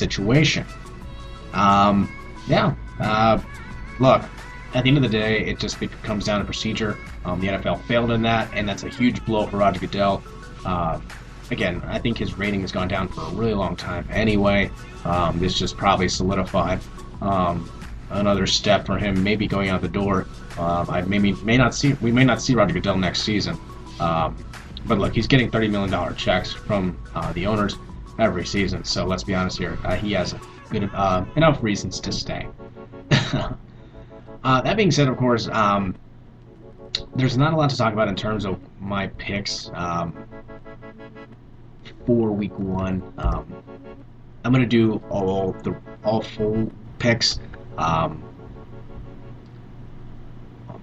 situation. Yeah. Look, at the end of the day, it just comes down to procedure. The NFL failed in that, and that's a huge blow for Roger Goodell. Again, I think his rating has gone down for a really long time anyway. This just probably solidified another step for him, maybe going out the door. We may not see Roger Goodell next season. But look, he's getting $30 million checks from the owners every season. So let's be honest here, he has good enough reasons to stay. That being said, of course, there's not a lot to talk about in terms of my picks for Week 1. I'm gonna do all full picks.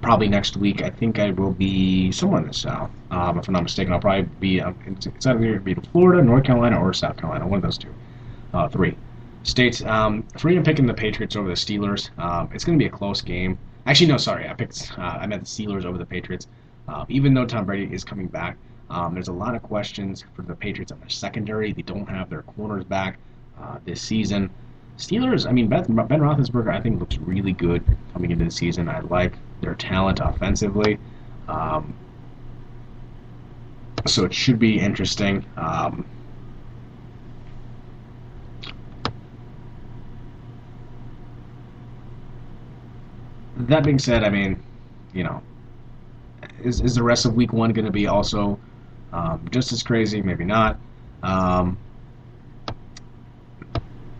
Probably next week. I think I will be somewhere in the South. If I'm not mistaken, I'll probably be it's either going to be Florida, North Carolina, or South Carolina. One of those three states. For me, picking the Patriots over the Steelers. It's going to be a close game. Actually, no, sorry. I meant the Steelers over the Patriots. Even though Tom Brady is coming back, there's a lot of questions for the Patriots on their secondary. They don't have their corners back this season. Steelers, I mean, Ben Roethlisberger, I think looks really good coming into the season. I like their talent offensively. So it should be interesting. That being said, I mean, is the rest of Week 1 going to be also just as crazy? Maybe not.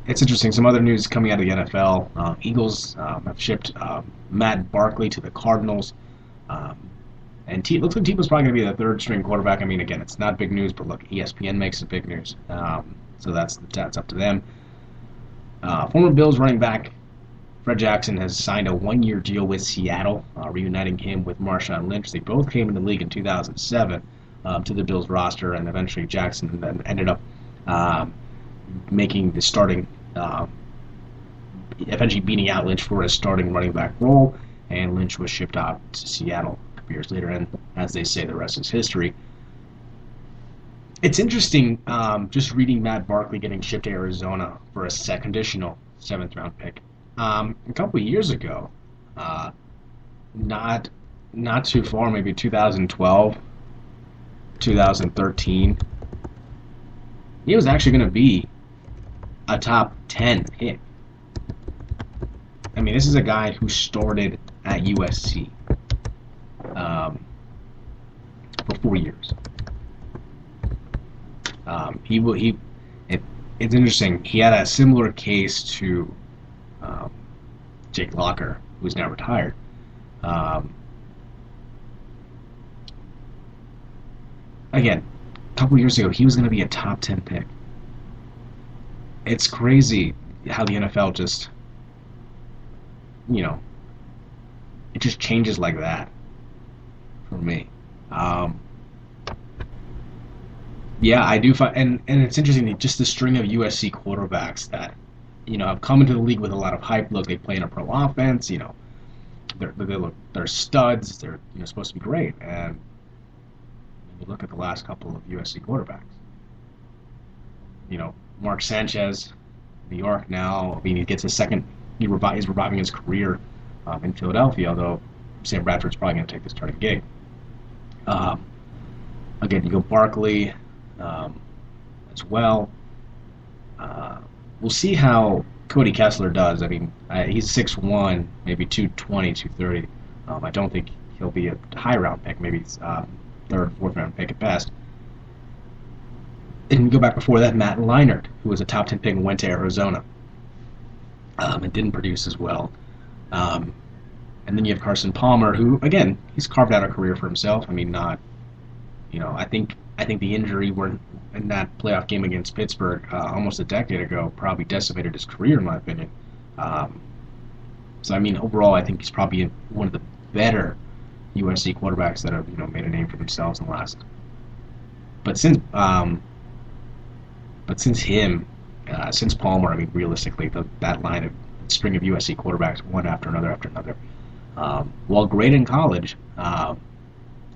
It's interesting. Some other news coming out of the NFL. Eagles have shipped Matt Barkley to the Cardinals. And looks like Tebow's probably going to be the third-string quarterback. I mean, again, it's not big news, but look, ESPN makes it big news. So that's up to them. Former Bills running back Fred Jackson has signed a one-year deal with Seattle, reuniting him with Marshawn Lynch. They both came in the league in 2007 to the Bills roster, and eventually Jackson then ended up making the starting, eventually beating out Lynch for a starting running back role, and Lynch was shipped out to Seattle a couple years later, and as they say, the rest is history. It's interesting just reading Matt Barkley getting shipped to Arizona for a conditional 7th-round pick. A couple of years ago, not too far, maybe 2012, 2013, he was actually going to be a top 10 pick. I mean, this is a guy who started at USC for 4 years. It's interesting. He had a similar case to Jake Locker, who's now retired. Again, a couple years ago, he was going to be a top 10 pick. It's crazy how the NFL just, it just changes like that for me. Yeah, I do find, and it's interesting, just the string of USC quarterbacks that, have come into the league with a lot of hype. Look, they play in a pro offense, they're studs, they're supposed to be great, and you look at the last couple of USC quarterbacks. Mark Sanchez, New York now. I mean, he gets a second. He's reviving his career in Philadelphia, although Sam Bradford's probably going to take the starting gig. Again, you go Barkley as well. We'll see how Cody Kessler does. I mean, he's 6'1", maybe 220, 230. I don't think he'll be a high-round pick, maybe third, fourth-round pick at best. And go back before that, Matt Leinart, who was a top 10 pick and went to Arizona and didn't produce as well. And then you have Carson Palmer, who, again, he's carved out a career for himself. I mean, I think the injury in that playoff game against Pittsburgh almost a decade ago probably decimated his career, in my opinion. So, I mean, overall, I think he's probably one of the better USC quarterbacks that have made a name for themselves in the last. But since Palmer, I mean, realistically, that line of string of USC quarterbacks, one after another, while great in college,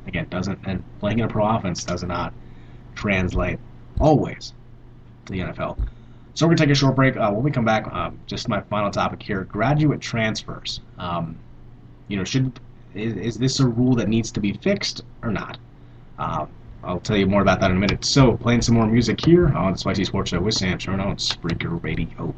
again, and playing in a pro offense does not translate always to the NFL. So we're gonna take a short break. When we come back, just my final topic here: graduate transfers. Should is this a rule that needs to be fixed or not? I'll tell you more about that in a minute. So, playing some more music here on the Spicy Sports Show with Sam Cherno on Spreaker Radio.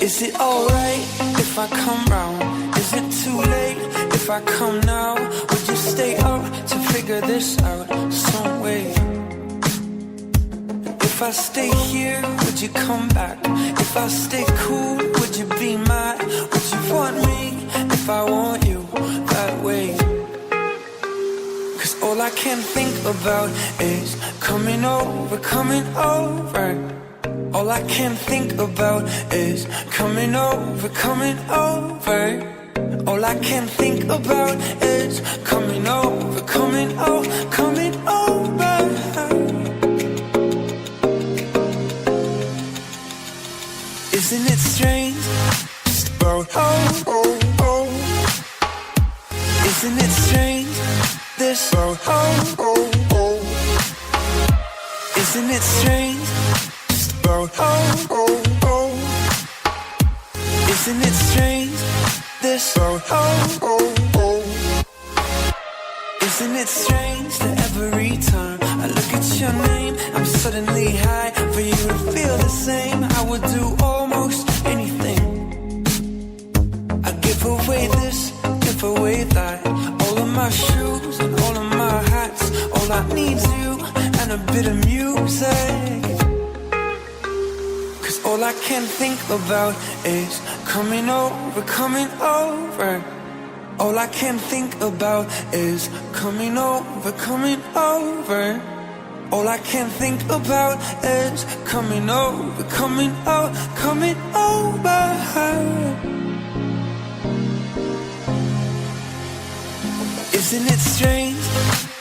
Is it alright if I come round? Is it too late if I come now? Would you stay up to figure this out some way? If I stay here, would you come back? If I stay cool, would you be mad? Would you want me if I want you that way? Cause all I can think about is coming over, coming over. All I can think about is coming over, coming over. All I can think about is coming over, coming over, coming over. Isn't it strange? Just about Isn't it strange? This Isn't it strange? Isn't it strange? This Isn't it strange that every time I look at your name, I'm suddenly high? For you to feel the same, I would do almost anything. I'd give away this, give away that. All of my shoes and all of my hats. All I need's you and a bit of music. Cause all I can think about is coming over, coming over. All I can think about is coming over, coming over. All I can think about is coming over, coming over, coming over. Isn't it strange?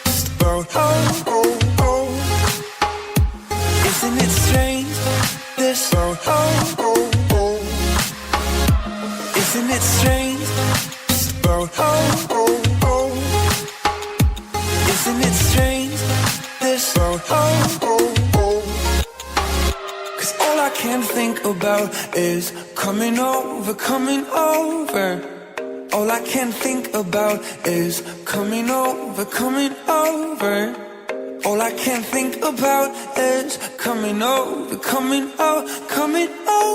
Just about Isn't it strange? This Isn't it strange? Isn't it strange? This Cause all I can think about is coming over, coming over. All I can think about is coming over, coming over. All I can think about is coming over, coming over, coming over.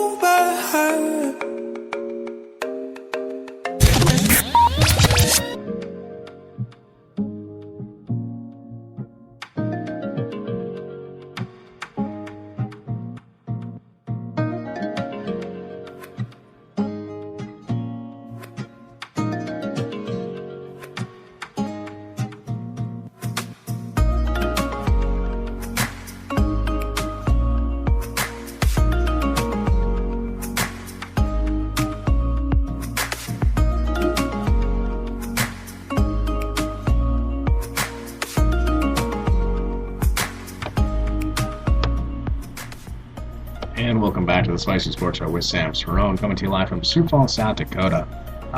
And welcome back to the Spicy Sports Show with Sam Cerrone, coming to you live from Sioux Falls, South Dakota,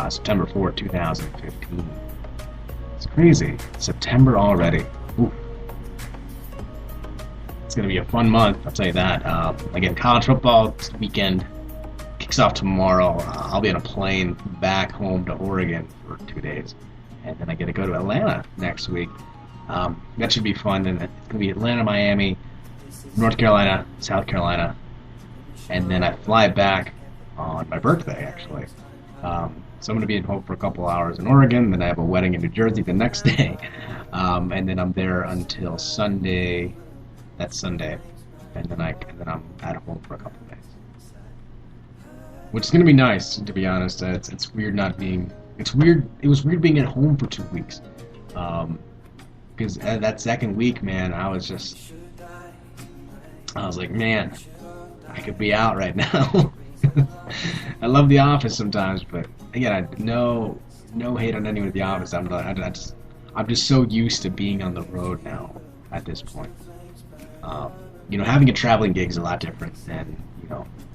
September 4th, 2015. It's crazy. September already. Ooh. It's going to be a fun month, I'll tell you that. Again, college football weekend kicks off tomorrow. I'll be on a plane back home to Oregon for 2 days. And then I get to go to Atlanta next week. That should be fun. And it's going to be Atlanta, Miami, North Carolina, South Carolina. And then I fly back on my birthday, actually. So I'm going to be at home for a couple hours in Oregon. Then I have a wedding in New Jersey the next day. And then I'm there until Sunday. That's Sunday. And then I'm at home for a couple of days. Which is going to be nice, to be honest. It's weird not being... It's weird. It was weird being at home for 2 weeks. Because that second week, man, I was like, man... I could be out right now. I love The Office sometimes, but again, no hate on anyone at The Office. I'm just so used to being on the road now at this point. Having a traveling gig is a lot different than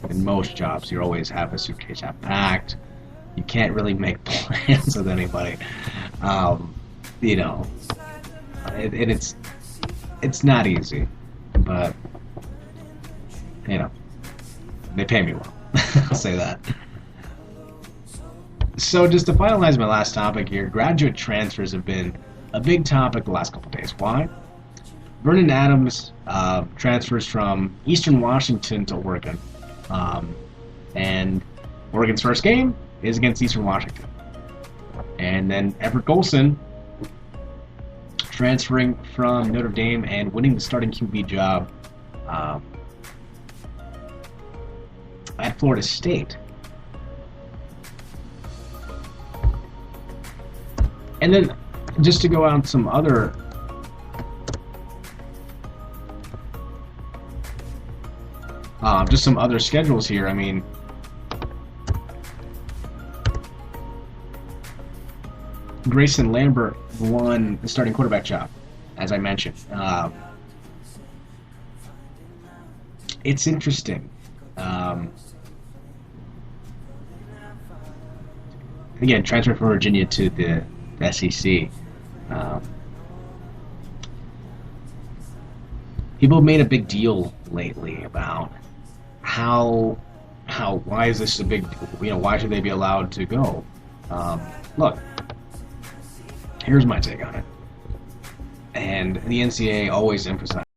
in most jobs. You always have a suitcase half packed. You can't really make plans with anybody. It's not easy, but they pay me well. I'll say that. So just to finalize my last topic here, graduate transfers have been a big topic the last couple of days. Why? Vernon Adams transfers from Eastern Washington to Oregon. And Oregon's first game is against Eastern Washington. And then Everett Golson transferring from Notre Dame and winning the starting QB job at Florida State. And then, just to go on some other schedules here. I mean, Grayson Lambert won the starting quarterback job, as I mentioned. It's interesting. Again, transfer from Virginia to the SEC. People have made a big deal lately about why is this a big, why should they be allowed to go? Look, here's my take on it. And the NCAA always emphasizes